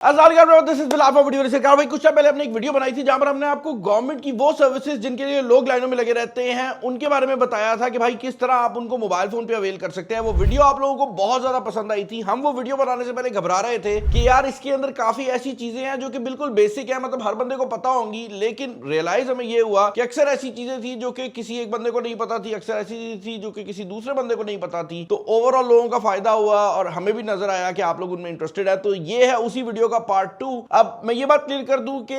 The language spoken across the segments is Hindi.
भाई कुछ टाइम पहले हमने एक वीडियो बनाई थी जहां पर हमने आपको गवर्नमेंट की वो सर्विसेज जिनके लिए लोग लाइनों में लगे रहते हैं उनके बारे में बताया था कि भाई किस तरह आप उनको मोबाइल फोन पे अवेल कर सकते हैं। वो वीडियो आप लोगों को बहुत ज्यादा पसंद आई थी। हम वो वीडियो बनाने से पहले घबरा रहे थे कि यार इसके अंदर काफी ऐसी चीजें हैं जो कि बिल्कुल बेसिक है, मतलब हर बंदे को पता होंगी, लेकिन रियलाइज हमें ये हुआ कि अक्सर ऐसी चीजें थी जो कि किसी एक बंदे को नहीं पता थी, अक्सर ऐसी चीजें थी जो कि किसी दूसरे बंदे को नहीं पता थी। तो ओवरऑल लोगों का फायदा हुआ और हमें भी नजर आया कि आप लोग उनमें इंटरेस्टेड है। तो ये है उसी वीडियो का पार्ट 2। अब मैं ये बात क्लियर कर दूं कि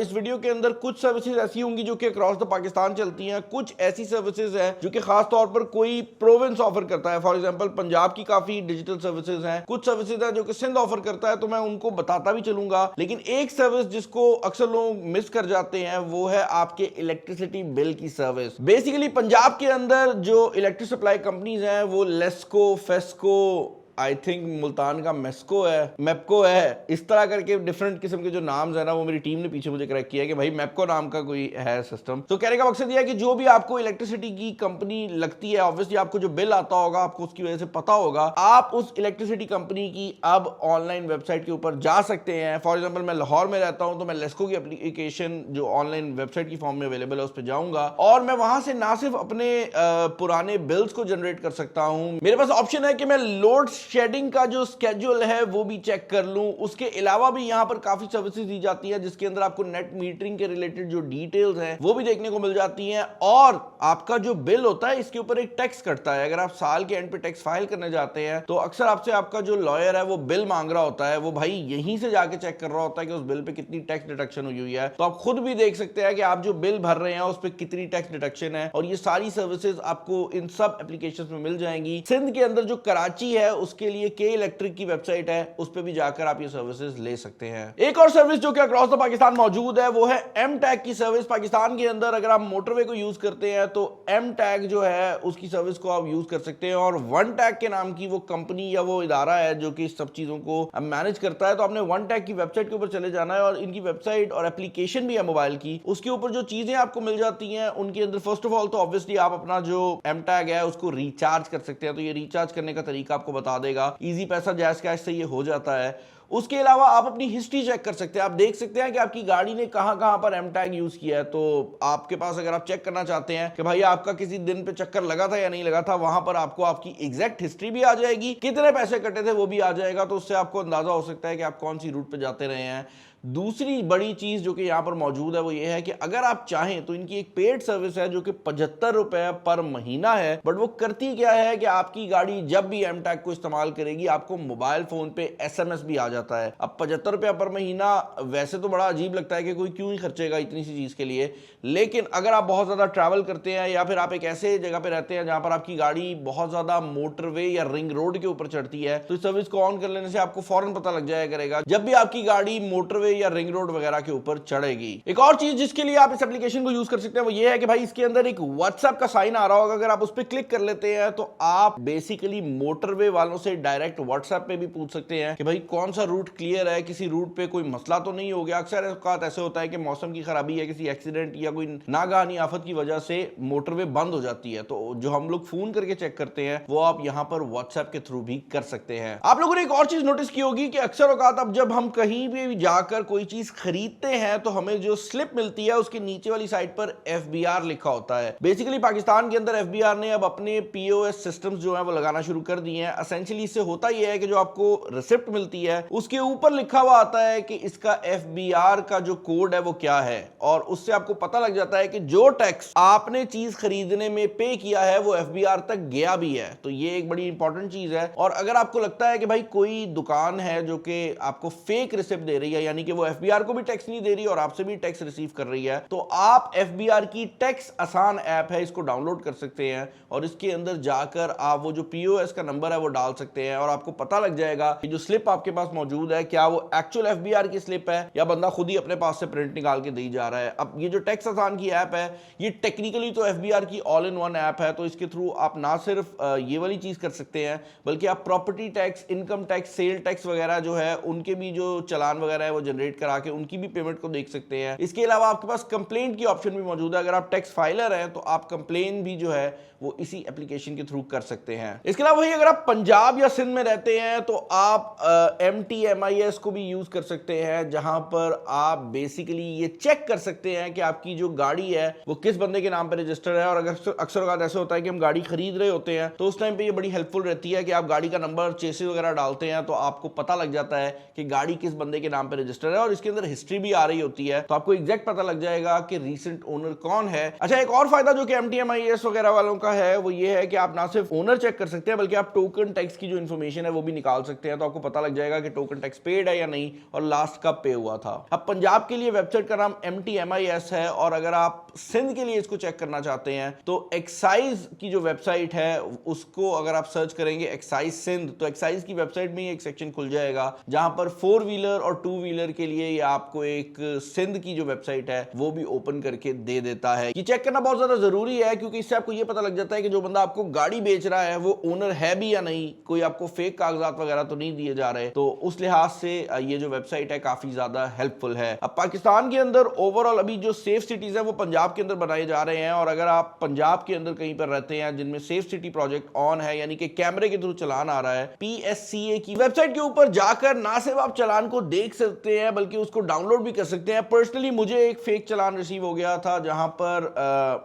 इस वीडियो के अंदर कुछ सर्विसेज ऐसी होंगी जो कि अक्रॉस द पाकिस्तान चलती हैं, कुछ ऐसी सर्विसेज हैं जो कि खास तौर पर कोई प्रोविंस ऑफर करता है। फॉर एग्जांपल पंजाब की काफी डिजिटल सर्विसेज हैं, कुछ सर्विसेज हैं जो कि सिंध ऑफर करता है, तो मैं उनको बताता भी चलूंगा। लेकिन एक सर्विस जिसको अक्सर लोग मिस कर जाते हैं वो है आपके इलेक्ट्रिसिटी बिल की सर्विस। बेसिकली पंजाब के अंदर जो इलेक्ट्रिक सप्लाई कंपनीज हैं वो LESCO, FESCO, I think Multan का मेस्को है, मेपको है, इस तरह करके डिफरेंट किस्म के जो नाम्स है ना वो मेरी टीम ने पीछे मुझे करेक्ट किया है कि भाई मेपको नाम का कोई है सिस्टम। तो कहने का मकसद ये है कि जो भी आपको इलेक्ट्रिसिटी की कंपनी लगती है, ऑब्वियसली आपको जो बिल आता होगा आपको उसकी वजह से पता होगा, आप उस इलेक्ट्रिसिटी कंपनी की अब ऑनलाइन वेबसाइट के ऊपर जा सकते हैं। फॉर एग्जाम्पल मैं लाहौर में रहता हूं तो मैं लेस्को की एप्लीकेशन जो ऑनलाइन वेबसाइट की फॉर्म में अवेलेबल है उस पर जाऊंगा और मैं वहां से ना सिर्फ अपने पुराने बिल्स को जनरेट कर सकता हूं, मेरे पास ऑप्शन है कि मैं लोड शेडिंग का जो स्केड्यूल है वो भी चेक कर लूं। उसके अलावा भी यहां पर काफी सर्विसेज दी जाती है जिसके अंदर आपको नेट मीटरिंग के रिलेटेड जो डिटेल्स हैं वो भी देखने को मिल जाती हैं और आपका जो बिल होता है इसके ऊपर एक टैक्स कटता है। अगर आप साल के एंड पे टैक्स फाइल करने जाते हैं तो अक्सर आपसे आपका जो लॉयर है वो बिल मांग रहा होता है, वो भाई यहीं से जाके चेक कर रहा होता है कि उस बिल पे कितनी टैक्स डिडक्शन हुई है। तो आप खुद भी देख सकते हैं कि आप जो बिल भर रहे हैं उस पर कितनी टैक्स डिडक्शन है और ये सारी सर्विसेज आपको इन सब एप्लीकेशन में मिल जाएंगी। सिंध के अंदर जो कराची है उसके लिए के इलेक्ट्रिक की वेबसाइट है, उस पे भी जाकर आप ये सर्विसेज ले सकते हैं। एक और सर्विस जो कि अक्रॉस द पाकिस्तान मौजूद है वो है एम टैग की सर्विस। पाकिस्तान के अंदर अगर आप मोटरवे को यूज करते हैं तो एम टैग जो है उसकी सर्विस को आप यूज कर सकते हैं और वन टैग के नाम की वो कंपनी या वो इदारा है जो कि सब चीजों को मैनेज करता है। तो आपने वन टैग की वेबसाइट के ऊपर चले जाना है और इनकी वेबसाइट और एप्लीकेशन भी है मोबाइल की, उसके ऊपर जो चीजें आपको मिल जाती हैं उनके अंदर फर्स्ट ऑफ ऑल तो ऑब्वियसली आप अपना जो एम टैग है उसको रिचार्ज कर सकते हैं। तो ये रिचार्ज करने का तरीका आपको बता देगा, इजी पैसा जैस कैश से ये हो जाता है। उसके अलावा आप अपनी हिस्ट्री चेक कर सकते हैं, आप देख सकते हैं कि आपकी गाड़ी ने कहां पर एम टैग यूज किया है। तो आपके पास अगर आप चेक करना चाहते हैं कि भाई आपका किसी दिन पे चक्कर लगा था या नहीं लगा था, वहां पर आपको आपकी एग्जैक्ट हिस्ट्री भी आ जाएगी, कितने पैसे कटे थे वो भी आ जाएगा। तो उससे आपको अंदाजा हो सकता है कि आप कौन सी रूट पे जाते रहे हैं। दूसरी बड़ी चीज जो कि यहां पर मौजूद है वो ये है कि अगर आप चाहें तो इनकी एक पेड सर्विस है जो कि 75 रुपए पर महीना है, बट वो करती क्या है कि आपकी गाड़ी जब भी एम टैग को इस्तेमाल करेगी आपको मोबाइल फोन पे एसएमएस भी आ जाता है। अब 75 रुपया पर महीना वैसे तो बड़ा अजीब लगता है कि कोई क्यों ही खर्चेगा इतनी सी चीज के लिए, लेकिन अगर आप बहुत ज्यादा ट्रैवल करते हैं या फिर आप एक ऐसे जगह पे रहते हैं जहां पर आपकी गाड़ी बहुत ज्यादा मोटरवे या रिंग रोड के ऊपर चढ़ती है तो इस सर्विस को ऑन कर लेने से आपको फौरन पता लग जाया करेगा जब भी आपकी गाड़ी मोटरवे या रिंग रोड वगैरह के ऊपर चढ़ेगी। एक और चीज जिसके लिए आप इस एप्लीकेशन को यूज कर सकते हैं वो ये है कि भाई इसके अंदर एक व्हाट्सएप का साइन आ रहा होगा, अगर आप उस पर क्लिक कर लेते हैं तो आप बेसिकली मोटरवे वालों से डायरेक्ट व्हाट्सएप पे भी पूछ सकते हैं कि भाई कौन सा रूट क्लियर है, किसी रूट पे कोई मसला तो नहीं हो गया। अक्सर औकात ऐसे होता है कि मौसम की खराबी है, किसी एक्सीडेंट या कोई नागानी आफत की वजह से मोटरवे बंद हो जाती है, तो जो हम लोग फोन करके चेक करते हैं वो आप यहां पर व्हाट्सएप के थ्रू भी कर सकते हैं। आप लोगों ने एक और चीज नोटिस की होगी कि अक्सर औकात अब जब हम कहीं भी जाकर कोई चीज खरीदते हैं तो हमें जो स्लिप मिलती है उसके नीचे वाली साइड पर एफबीआर लिखा होता है। बेसिकली पाकिस्तान के अंदर एफबीआर ने अब अपने पीओएस सिस्टम्स जो है वो लगाना शुरू कर दिए हैं। एसेंशियली इससे होता यह है कि जो आपको रिसिप्ट मिलती है उसके ऊपर लिखा हुआ आता है कि इसका एफबीआर का जो कोड है वो क्या है और उससे आपको पता लग जाता है कि जो टैक्स आपने चीज खरीदने में पे किया है वो एफबीआर तक गया भी है। तो ये एक बड़ी इंपॉर्टेंट चीज है। और अगर आपको लगता है कि भाई कोई दुकान है जो कि आपको फेक रिसिप्ट दे रही है, यानी कि वो एफबीआर को भी टैक्स नहीं दे रही और आपसे भी टैक्स रिसीव कर रही है, तो आप एफबीआर की टैक्स आसान ऐप है इसको डाउनलोड कर सकते हैं और इसके अंदर जाकर आप वो जो पीओएस का नंबर है वो डाल सकते हैं और आपको पता लग जाएगा कि जो स्लिप आपके पास मौजूद है क्या वो एक्चुअल एफबीआर की स्लिप है या बंदा खुद ही अपने पास से प्रिंट निकाल के दे जा रहा है। अब ये जो टैक्स आसान की ऐप है ये टेक्निकली तो एफबीआर की ऑल इन वन ऐप है, तो इसके थ्रू आप ना सिर्फ ये वाली चीज कर सकते हैं बल्कि आप property tax, income tax, sale tax वगैरह जो है उनके भी जो चालान वगैरह है वो जनरेट करा के उनकी भी पेमेंट को देख सकते हैं। इसके अलावा आपके पास कंप्लेंट की ऑप्शन भी मौजूद है, अगर आप टैक्स फाइलर हैं तो आप कंप्लेन भी जो है वो इसी एप्लीकेशन के थ्रू कर सकते हैं। इसके अलावा वही अगर आप पंजाब या सिंध में रहते हैं तो आप MT MTMIS को भी यूज कर सकते हैं, जहां पर आप बेसिकली ये चेक कर सकते हैं कि आपकी जो गाड़ी है वो किस बंदे के नाम पर रजिस्टर है। और अगर अक्सर औकात ऐसे होता है कि हम गाड़ी खरीद रहे होते हैं तो उस टाइम पे ये बड़ी हेल्पफुल रहती है कि आप गाड़ी का नंबर, चेसिस वगैरह डालते हैं तो आपको पता लग जाता है कि गाड़ी किस बंदे के नाम पे रजिस्टर है, और इसके अंदर हिस्ट्री भी आ रही होती है तो आपको एग्जैक्ट पता लग जाएगा कि रीसेंट ओनर कौन है। अच्छा, एक और फायदा जो कि MTMIS वगैरह वालों का है वो ये है कि आप ना सिर्फ ओनर चेक कर सकते हैं बल्कि आप टोकन टैक्स की जो इन्फॉर्मेशन है वो भी निकाल सकते हैं, तो आपको पता लग जाएगा कि टोकन टैक्स पेड है या नहीं और लास्ट कब पे हुआ था। अब पंजाब के लिए वेबसाइट का नाम MTMIS है, और अगर आप सिंध के लिए इसको चेक करना चाहते हैं तो एक्साइज की जो वेबसाइट है उसको अगर आप सर्च करेंगे एक्साइज सिंध, तो एक्साइज की वेबसाइट में एक सेक्शन खुल जाएगा जहां पर 4 व्हीलर और 2 व्हीलर के लिए ये आपको एक सिंध की जो वेबसाइट है वो भी ओपन करके दे देता है। ये चेक करना बहुत ज्यादा जरूरी है क्योंकि इससे आपको ये पता लग जाता है कि जो बंदा आपको गाड़ी बेच रहा है वो ओनर है भी या नहीं, कोई आपको फेक कागजात वगैरह तो नहीं दिए जा रहे। तो उस लिहाज से ये जो वेबसाइट है काफी ज्यादा हेल्पफुल है। अब पाकिस्तान के अंदर ओवरऑल अभी जो सेफ सिटीज है वो पंजाब के अंदर बनाए जा रहे हैं, और अगर आप पंजाब के अंदर कहीं पर रहते हैं जिनमें सेफ सिटी प्रोजेक्ट ऑन है, यानी कि कैमरे के थ्रू चलान आ रहा है, PSCA की वेबसाइट के ऊपर जाकर ना सिर्फ आप चलान को देख सकते हैं बल्कि उसको डाउनलोड भी कर सकते हैं। पर्सनली मुझे एक फेक चलान रिसीव हो गया था जहां पर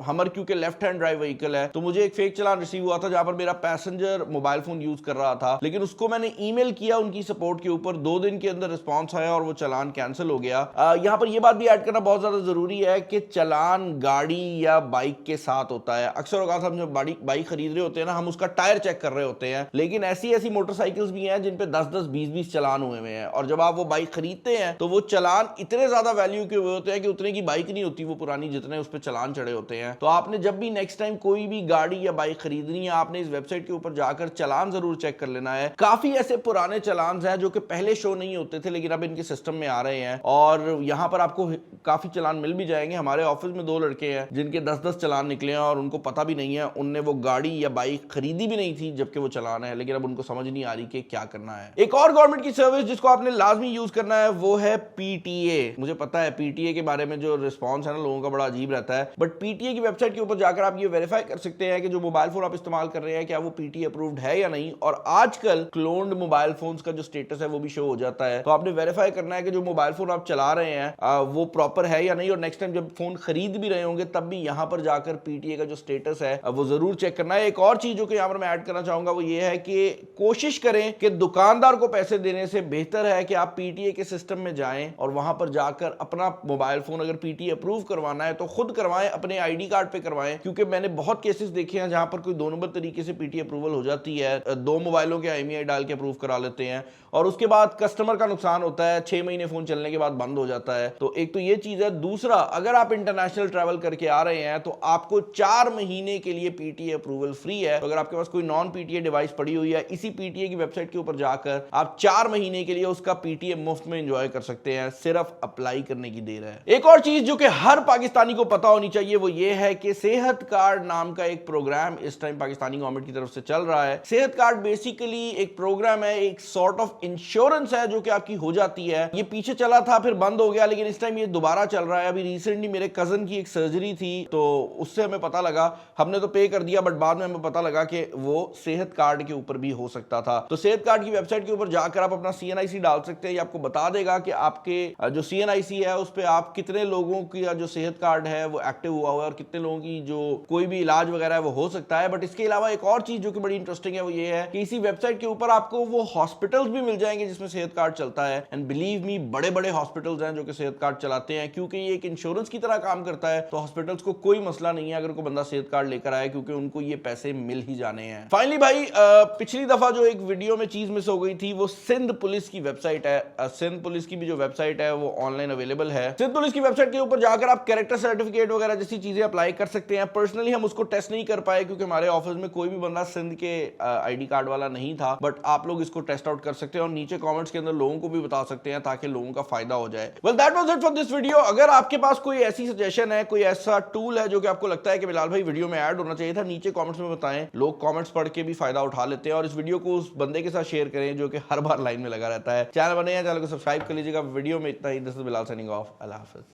हमर क्योंकि लेफ्ट हैंड ड्राइव व्हीकल है तो मुझे एक फेक चलान रिसीव हुआ था जहां पर मेरा पैसेंजर मोबाइल फोन यूज कर रहा था, लेकिन उसको मैंने ईमेल किया उनकी सपोर्ट के ऊपर, 2 दिन के अंदर रिस्पॉन्स आया और वो चलान कैंसिल हो गया। यहां पर यह बात भी ऐड करना बहुत ज्यादा जरूरी है कि चलान गाड़ी या बाइक के साथ होता है। अक्सर औकात हम जब बाइक खरीद रहे होते हैं ना, हम उसका टायर चेक कर रहे होते हैं, लेकिन ऐसी मोटरसाइकिल्स भी हैं जिन पे 10-10, 20-20 चलान हुए हैं, और जब आप वो बाइक खरीदते हैं तो वो चलान इतने ज्यादा वैल्यू के हुए होते हैं कि उतने की बाइक नहीं होती वो पुरानी जितने उस पर चलान चढ़े होते हैं। तो आपने जब भी नेक्स्ट टाइम कोई भी गाड़ी या बाइक खरीदनी है आपने इस वेबसाइट के ऊपर जाकर चलान जरूर चेक कर लेना है। काफी ऐसे पुराने चलान हैं जो कि पहले शो नहीं होते थे लेकिन अब इनके सिस्टम में आ रहे हैं, और यहां पर आपको काफी चलान मिल भी जाएंगे। हमारे ऑफिस में 2 लड़के हैं जिनके 10-10 चलान निकले हैं और उनको पता भी नहीं है, उनने वो गाड़ी या बाइक खरीदी भी नहीं थी जबकि वो चलान है, लेकिन अब उनको समझ नहीं आ रही कि क्या करना है। एक और गवर्नमेंट की सर्विस जिसको आपने लाजमी यूज करना है वो है PTA। मुझे पता है PTA के बारे में जो रिस्पॉन्स है ना लोगों का बड़ा अजीब रहता है, बट PTA की वेबसाइट के ऊपर जाकर आप ये वेरीफाई कर सकते हैं कि जो मोबाइल फोन आप इस्तेमाल कर रहे हैं क्या वो PTA अप्रूव्ड है या नहीं, और आजकल क्लोन्ड मोबाइल फोन्स का जो स्टेटस है वो भी शो हो जाता है। तो आपने वेरीफाई करना है कि जो मोबाइल फोन आप चला रहे हैं वो प्रॉपर है या नहीं, और नेक्स्ट टाइम जब फोन खरीद भी रहे होंगे तब भी यहां पर जाकर PTA का जो स्टेटस है वो जरूर चेक करना है। एक और चीज जो कि यहां पर मैं ऐड करना चाहूंगा वो ये है कि कोशिश करें कि दुकानदार को पैसे देने से बेहतर है कि आप PTA के सिस्टम में जाएं और वहां पर जाकर अपना मोबाइल फोन अगर PTA अप्रूव करवाना है तो खुद करवाएं, अपने ID कार्ड पे करवाएं, क्योंकि मैंने बहुत केसेस देखे हैं जहां पर कोई 2 नंबर तरीके से PTA अप्रूवल हो जाती है, 2 मोबाइलों के IMEI डाल के अप्रूव करा लेते हैं और उसके बाद कस्टमर का नुकसान होता है, 6 महीने फोन चलने के बाद बंद हो जाता है। तो एक तो ये चीज है। दूसरा, अगर आप इंटरनेशनल ट्रैवल करके आ रहे हैं तो आपको 4 महीने के लिए PTA अप्रूवल फ्री है। तो अगर आपके पास कोई नॉन PTA डिवाइस पड़ी हुई है, इसी PTA की वेबसाइट के ऊपर जाकर आप 4 महीने के लिए उसका PTA मुफ्त में एंजॉय कर सकते हैं, सिर्फ अप्लाई करने की देर है। एक और चीज जो कि हर पाकिस्तानी को पता होनी चाहिए वो ये है कि सेहत कार्ड नाम का एक प्रोग्राम इस टाइम पाकिस्तानी गवर्नमेंट की तरफ से चल रहा है। सेहत कार्ड बेसिकली एक प्रोग्राम है, एक सॉर्ट ऑफ इंश्योरेंस है जो कि आपकी हो जाती है। ये पीछे चला था फिर बंद हो गया, लेकिन इस टाइम ये दोबारा चल रहा है। अभी रिसेंटली मेरे कजन की एक सर्जरी थी तो उससे हमें पता लगा, हमने तो पे कर दिया बट बाद में हमें पता लगा कि वो सेहत कार्ड के ऊपर भी हो सकता था। तो सेहत कार्ड की वेबसाइट के ऊपर जाकर आप अपना CNIC डाल सकते हैं। ये आपको बता देगा कि आपके जो CNIC है उस पर आप कितने लोगों की जो सेहत कार्ड है वो एक्टिव हुआ हुआ है और कितने लोगों की जो कोई भी इलाज वगैरह है वो हो सकता है। बट इसके अलावा एक और चीज जो कि बड़ी इंटरेस्टिंग है वो ये है कि इसी वेबसाइट के ऊपर आपको वो हॉस्पिटल्स भी मिल जाएंगे जिसमें सेहत कार्ड चलता है। एंड बिलीव मी, बड़े बड़े हॉस्पिटल्स हैं जो कि सेहत कार्ड चलाते हैं, क्योंकि ये एक इंश्योरेंस की तरह काम करता है। तो हॉस्पिटल्स को कोई मसला नहीं है अगर कोई बंदा सेहत कार्ड लेकर आए, क्योंकि उनको ये पैसे मिल ही जाने हैं। फाइनली भाई, पिछली दफा जो एक वीडियो में चीज मिस हो गई थी वो सिंध पुलिस की वेबसाइट है। सिंध पुलिस की भी जो वेबसाइट है वो ऑनलाइन अवेलेबल है। सिंध पुलिस की वेबसाइट के ऊपर जाकर आप कैरेक्टर सर्टिफिकेट वगैरह जैसी चीजें अप्लाई कर सकते हैं। पर्सनली हम उसको टेस्ट नहीं कर पाए क्योंकि हमारे ऑफिस में कोई भी बंदा सिंध के ID कार्ड वाला नहीं था, बट आप लोग इसको टेस्ट आउट कर सकते हैं और नीचे कमेंट्स के अंदर लोगों को भी बता सकते हैं ताकि लोगों का फायदा हो जाए। Well, that was it for this video. अगर आपके पास कोई ऐसी सजेशन है, कोई ऐसा टूल है जो कि आपको लगता है कि बिलाल भाई वीडियो में ऐड होना चाहिए था, नीचे कमेंट्स में बताएं। लोग कमेंट्स पढ़ के भी फायदा उठा लेते हैं और इस वीडियो को उस बंदे के साथ शेयर करें जो कि हर बार लाइन में लगा रहता है। चैनल बने हैं, चैनल को सब्सक्राइब कर लीजिएगा। वीडियो में इतना ही। This is Bilal signing off. अल्लाह हाफिज।